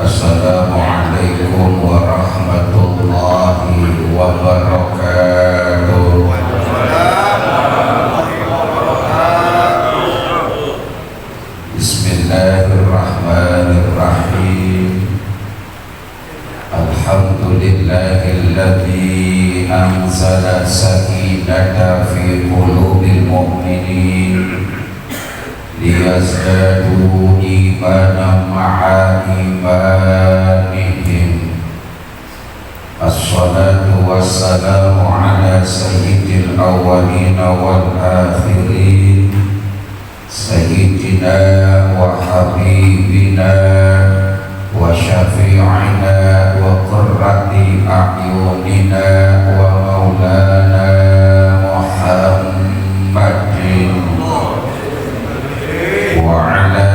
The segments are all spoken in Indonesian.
Assalamualaikum warahmatullahi wabarakatuh. Bismillahirrahmanirrahim. Alhamdulillahilladzi anzala sakinata fi qulubil mu'minin liyazdadu imanan ma'a imanihim. Assalatu wassalamu ala sayyidil awwalin wal akhirin, sayyidina wa habibina wa syafi'ina wa qurrati a'yunina wa maulana Muhammadin wa ala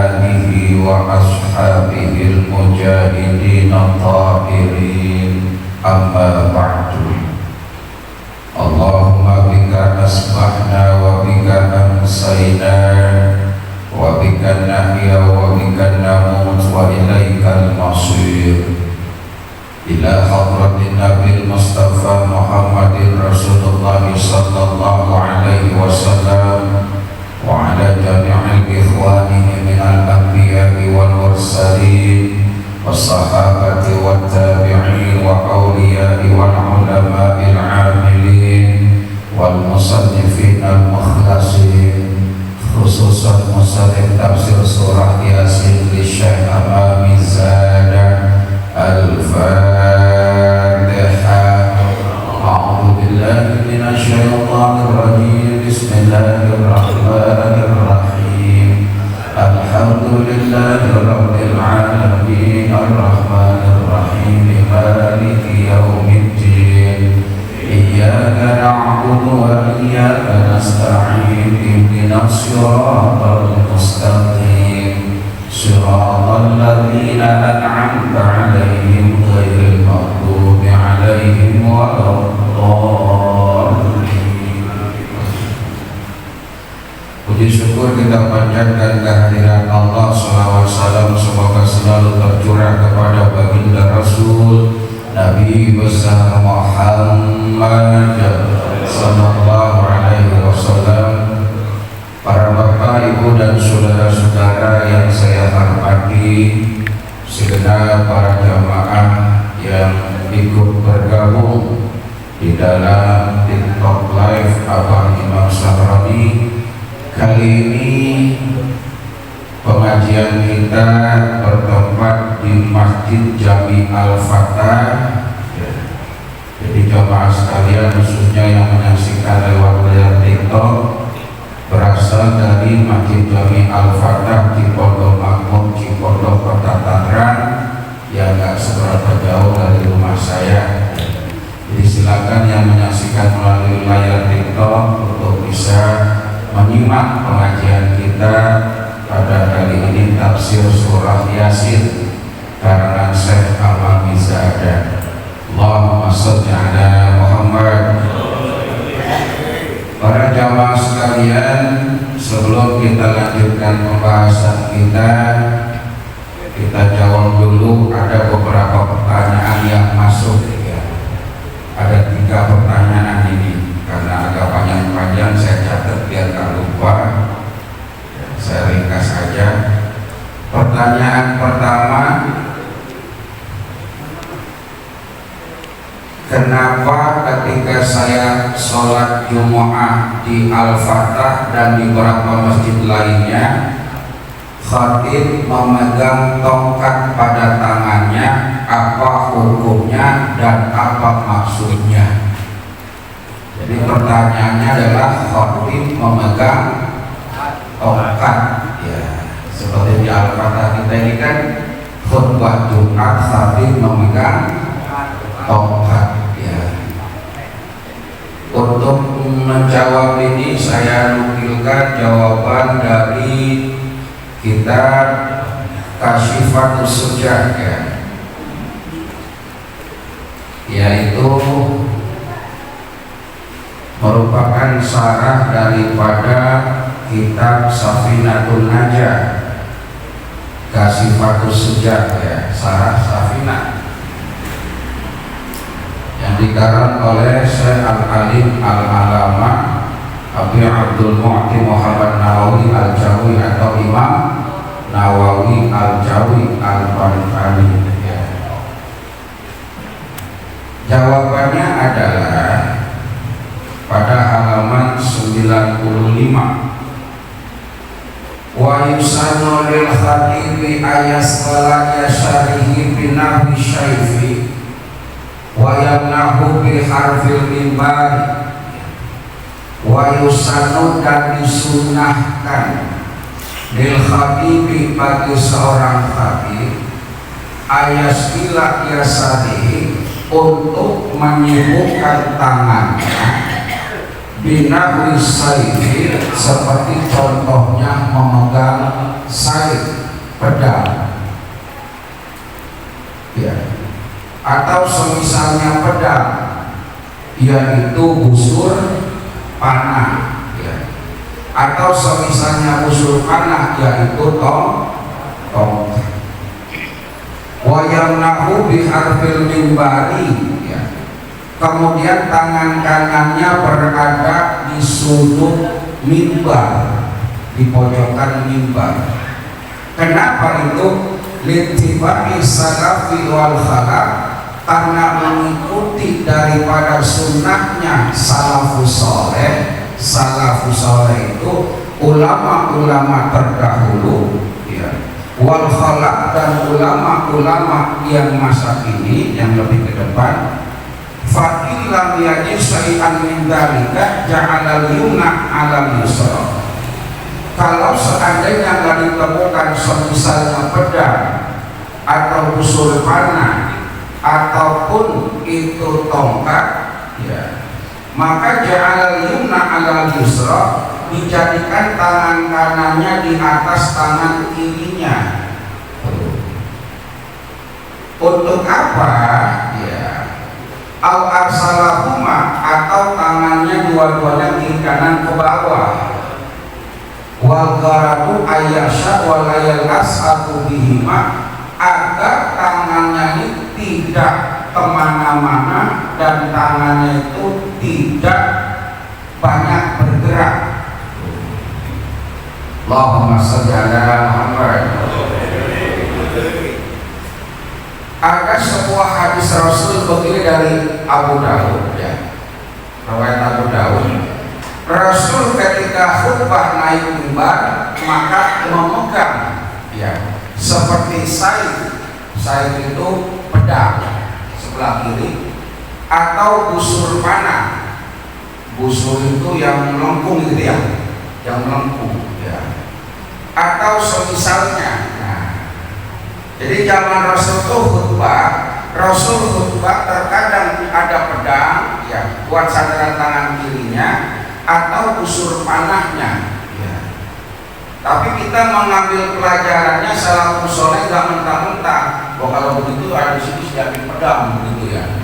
alihi wa ashabihi al-mujahidin at-tahirin. Amma ba'du. Allahumma bika asbahna wa bika amsayna wa bika nahya wa bika namut wa ilaikal masir. Ila hadratin Nabil Mustafa Muhammadin Rasulullah sallallahu alaihi wasallam wa ala jami'il ikhwanihi minal anbiya'i wal mursalin wassahabati wat tabi'in wa awliya'i wal ulama'il 'amilin wal musannifin al mukhlasin, khususan musannif tafsir surah Yasin li Syekh Amami Zada. Al-Fatihah. A'udzu billahi minasy syaithanir rajim. Bismillahirrahmanirrahim. Alhamdulillahi rabbil alamin arrahmanir rahim maliki yaumiddin. Iyyaka na'budu wa iyyaka nasta'in. Ihdinas siratal mustaqim. Siratal ladzina an'amta 'alaihim ghairil maghdubi 'alaihim waladdallin. Puji syukur kita panjatkan kehadirat Allah, salawat salam semoga selalu tercurah kepada baginda Rasul Nabi besar Muhammad sallallahu alaihi wasallam. Para bapak, ibu dan saudara-saudara yang saya hormati, segenap para jamaah yang ikut bergabung di dalam TikTok Live Abang Imam Sahroni. Kali ini pengajian kita bertempat di Masjid Jami Al-Fatah. Jadi jamaah sekalian, khususnya yang menyaksikan lewat layar TikTok, berasal dari Masjid Jami Al-Fatah di Pondok Makmur Cipondo, Kota Tangerang, yang gak seberapa jauh dari rumah saya. Jadi silakan yang menyaksikan melalui layar TikTok untuk bisa menyimak pengajian kita pada kali ini, tafsir surah Yasin karangan Syekh Amami Zada. Allahumma shalli ala Muhammad. Para jamaah sekalian, sebelum kita lanjutkan pembahasan kita jawab dulu. Ada beberapa pertanyaan yang masuk ya. Ada 3 pertanyaan ini, karena agak panjang-panjang saya catat biar gak lupa. Saya ringkas saja. Pertanyaan pertama, kenapa ketika saya sholat Jumu'ah di Al-Fatah dan di beberapa masjid lainnya, khatib memegang tongkat pada tangannya? Apa hukumnya dan apa maksudnya? Jadi pertanyaannya adalah khatib memegang tongkat ya, seperti di Al-Fatah kita ini kan khutbah Jumat, khatib memegang tongkat. Untuk menjawab ini saya nukilkan jawaban dari kitab Kasyifatus Sujah ya, yaitu merupakan syarah daripada kitab Safinatul Najah. Kasyifatus Sujah ya, syarah Safinah yang dikarang oleh Syekh Al-Alim Al-Alama Abi Abdul Mu'ti Muhammad Nawawi Al-Jawi atau Imam Nawawi Al-Jawi Al-Banfani ya. Jawabannya adalah pada halaman 95. Wa yusanu lil khatibi ayas walaya syarihi binahwi syaifi wa yamnahu bi harfil mimbari. Wa yusanu dan disunahkan lil khatibi bagi seorang khatib ayas ila yasarihi untuk menyibukkan tangannya binahwi sayfi seperti contohnya memegang saif pedang ya, atau semisalnya pedang yaitu busur panah ya, atau semisalnya busur panah yaitu tongkat. Wa yamnahu bi harfil mimbari ya. Kemudian tangan kanannya berada di sudut mimbar, di pojokan mimbar. Kenapa itu? Littiba'i salafi wal khalaf, karena mengikuti daripada sunnahnya salafus soleh. Salafus soleh itu ulama-ulama terdahulu ya, wal khalaf dan ulama-ulama yang masa kini yang lebih ke depan. Fa illam yajid syai'an min dzalika ja'ala al-yumna 'ala al-yusra. Kalau seandainya nggak ditemukan semisalnya pedang atau busur panah ataupun itu tongkat ya, maka ja'ala al-yumna 'ala al-yusra, dijadikan tangan kanannya di atas tangan kirinya. Untuk apa? Ya, al arsalahuma, atau tangannya dua-duanya kiri kanan ke bawah. Wal gharadu ayyasha wal yal'asatu bihima, agar tangannya ini tidak kemana-mana dan tangannya itu tidak banyak bergerak. Allahumma shalli ala Muhammad. Ada sebuah hadis Rasul begini dari Abu Dawud ya, riwayat Abu Dawud. Rasul ketika khutbah naik mimbar maka memegang ya seperti saif. Saif itu pedang sebelah kiri, atau busur panah. Busur itu yang melengkung gitu ya, yang melengkung ya, atau semisalnya. Jadi zaman Rasul itu Rasul khutbah terkadang ada pedang ya buat sandaran tangan kirinya atau busur panahnya ya. Tapi kita mengambil pelajarannya salafus saleh nggak mentah-mentah. Kalau begitu ada di sini siapin pedang begitu ya.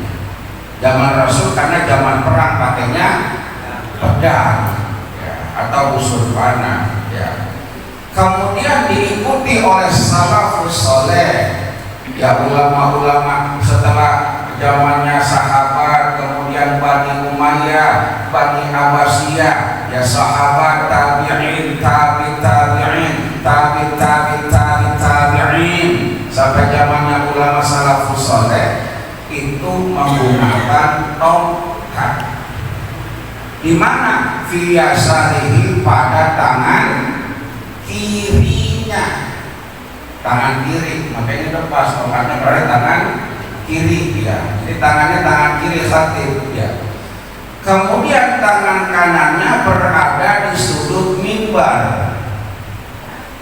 Zaman Rasul karena zaman perang pakainya pedang ya, atau busur panah ya. Kemudian diikuti oleh salafus saleh ya, ulama-ulama setelah zamannya sahabat, kemudian Bani Umayyah, Bani Abbasiyah ya, sahabat, tabi'in, tabi'in, tabi'in sampai zamannya ulama salafus saleh itu menggunakan tongkat. Di mana? Fi yasarihi, pada tangan kirinya, tangan kiri, makanya lepas tongkatnya berada tangan kiri ya. Jadi tangannya tangan kiri khatib ya. Kemudian tangan kanannya berada di sudut mimbar.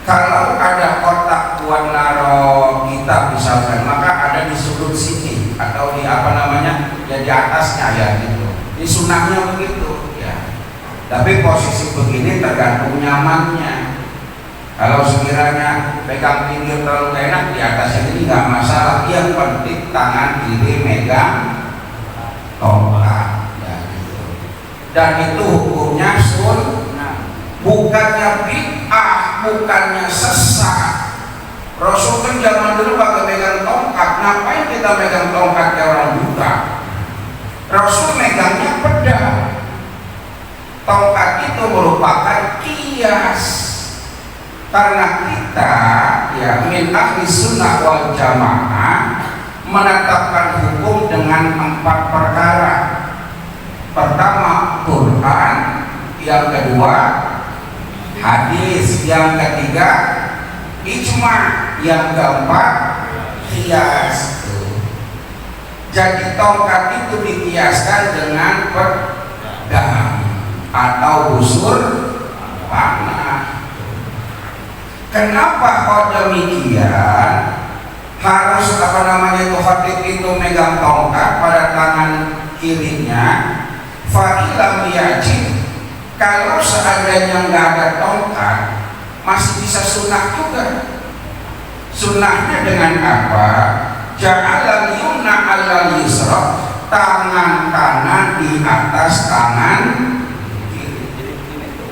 Kalau ada kotak buat naro kitab misalkan, maka ada di sudut sini atau di apa namanya ya, di atasnya ya gitu. Di sunnahnya begitu ya. Tapi posisi begini tergantung nyamannya. Kalau sekiranya pegang pinggir terlalu enak, di atasnya ini nggak masalah, yang penting tangan kiri megang tongkat ya, gitu. Dan itu hukumnya sunnah, bukannya bid'ah, bukannya sesat. Rasul kan zaman dulu pakai megang tongkat, ngapain kita megang tongkat kayak orang buta? Rasul megangnya pedang. Tongkat itu merupakan kias, karena kita ya min ahli sunnah wal jamaah menetapkan hukum dengan 4 perkara. Pertama Quran, yang kedua hadis, yang ketiga ijma, yang keempat kias. Jadi tongkat itu dikiaskan dengan pedang atau busur panah. Kenapa kok demikian? Harus itu khatib itu megang tongkat pada tangan kirinya. Fa'ilam yajib, kalau seandainya nggak ada tongkat masih bisa sunnah juga. Sunnahnya dengan apa? Ja'alal yumna alal yusra, tangan kanan di atas tangan kiri. Jadi begini tuh.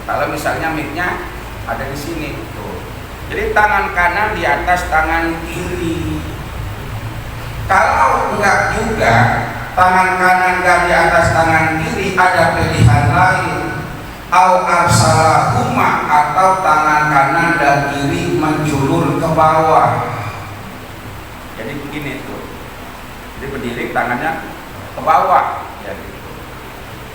Kalau misalnya mic-nya ada di sini tuh. Jadi tangan kanan di atas tangan kiri. Kalau enggak juga, tangan kanan enggak di atas tangan kiri, ada pilihan lain. Au arsalahuma, atau tangan kanan dan kiri menjulur ke bawah. Jadi begini tuh. Jadi berdiri tangannya ke bawah. Ya, gitu.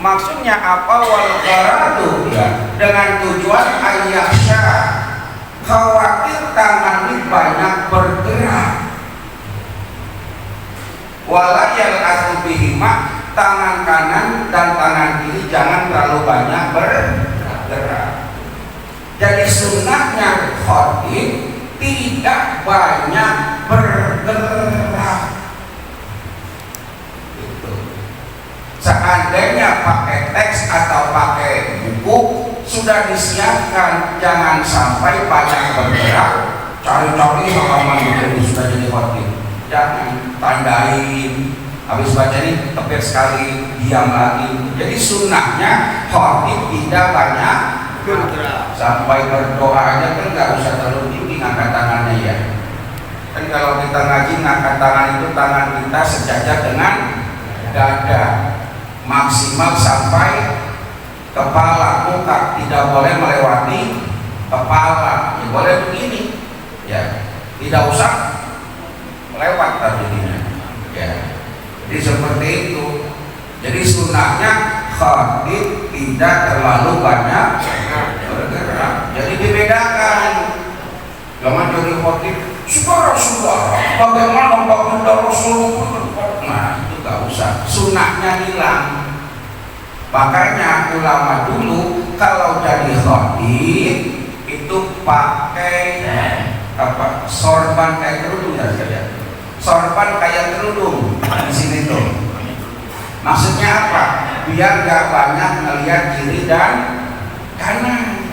Maksudnya apa? Wal gharadu, ya, dengan tujuan ayyasya, khawatir tangan ini banyak bergerak. Walayal asubihima, tangan kanan dan tangan kiri jangan terlalu banyak bergerak. Jadi sunnahnya khatib tidak banyak bergerak. Gitu. Seandainya pakai teks atau pakai buku sudah disiapkan, jangan sampai banyak bergerak. Cari-cari halaman begini sudah jadi khatib. Jangan tandain. Habis baca ini tepir sekali, diam lagi. Jadi sunnahnya khatib tidak banyak bergerak. Sampai berdoa aja kan nggak usah terlalu tinggi ngangkat tangannya ya. Kan kalau kita ngaji ngangkat tangan itu tangan kita sejajar dengan dada, maksimal sampai kepala, muka, tidak boleh melewati kepala. Ya boleh begini, ya tidak usah melewat tadinya. Ya. Jadi seperti itu. Jadi sunnahnya khatib tidak terlalu banyak bergerak. Jadi dibedakan. Jangan jadi khatib saudara-saudara, bagaimana baginda Rasulullah. Nah itu gak usah. Sunnahnya hilang. Makanya ulama dulu kalau jadi khatib itu pakai apa? Sorban kayak kerudung ya saja. Sorban kayak kerudung di sini tuh. Maksudnya apa? Biar gak banyak melihat kiri dan kanan.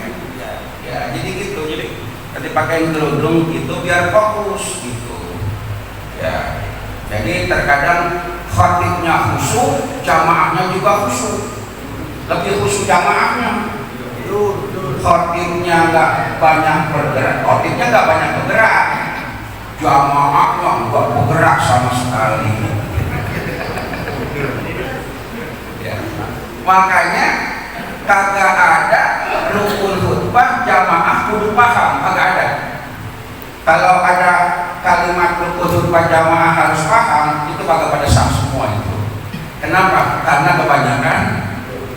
Ya, jadi gitu. Jadi ketika pakai kerudung itu biar fokus gitu. Ya. Jadi terkadang khatibnya khusyuk, jamaahnya juga khusyuk. Lebih khusyuk jamaahnya. Khatibnya nggak banyak bergerak. Khatibnya nggak banyak bergerak. Jamaahnya nggak bergerak sama sekali. Ya. Makanya kagak ada rukun khutbah jamaah kudu paham, kagak ada. Kalau ada kalimat rukun khutbah jamaah harus paham, itu kagak pada sah semua itu. Kenapa? Karena kebanyakan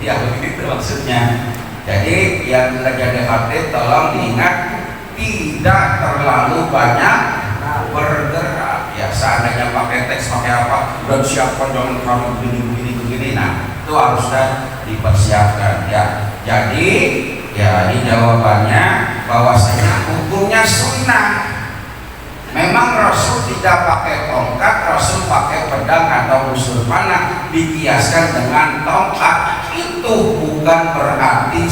ya begitu maksudnya. Jadi yang jadi khatib tolong diingat tidak terlalu banyak bergerak. Ya seandainya pakai teks pakai apa udah disiapkan jangan kamu begini. Nah itu harus sudah dipersiapkan ya. Jadi ya ini jawabannya bahwasanya hukumnya sunnah. Memang Rasul tidak pakai tongkat, Rasul pakai pedang atau busur panah, dikiaskan dengan tongkat. Itu bukan berarti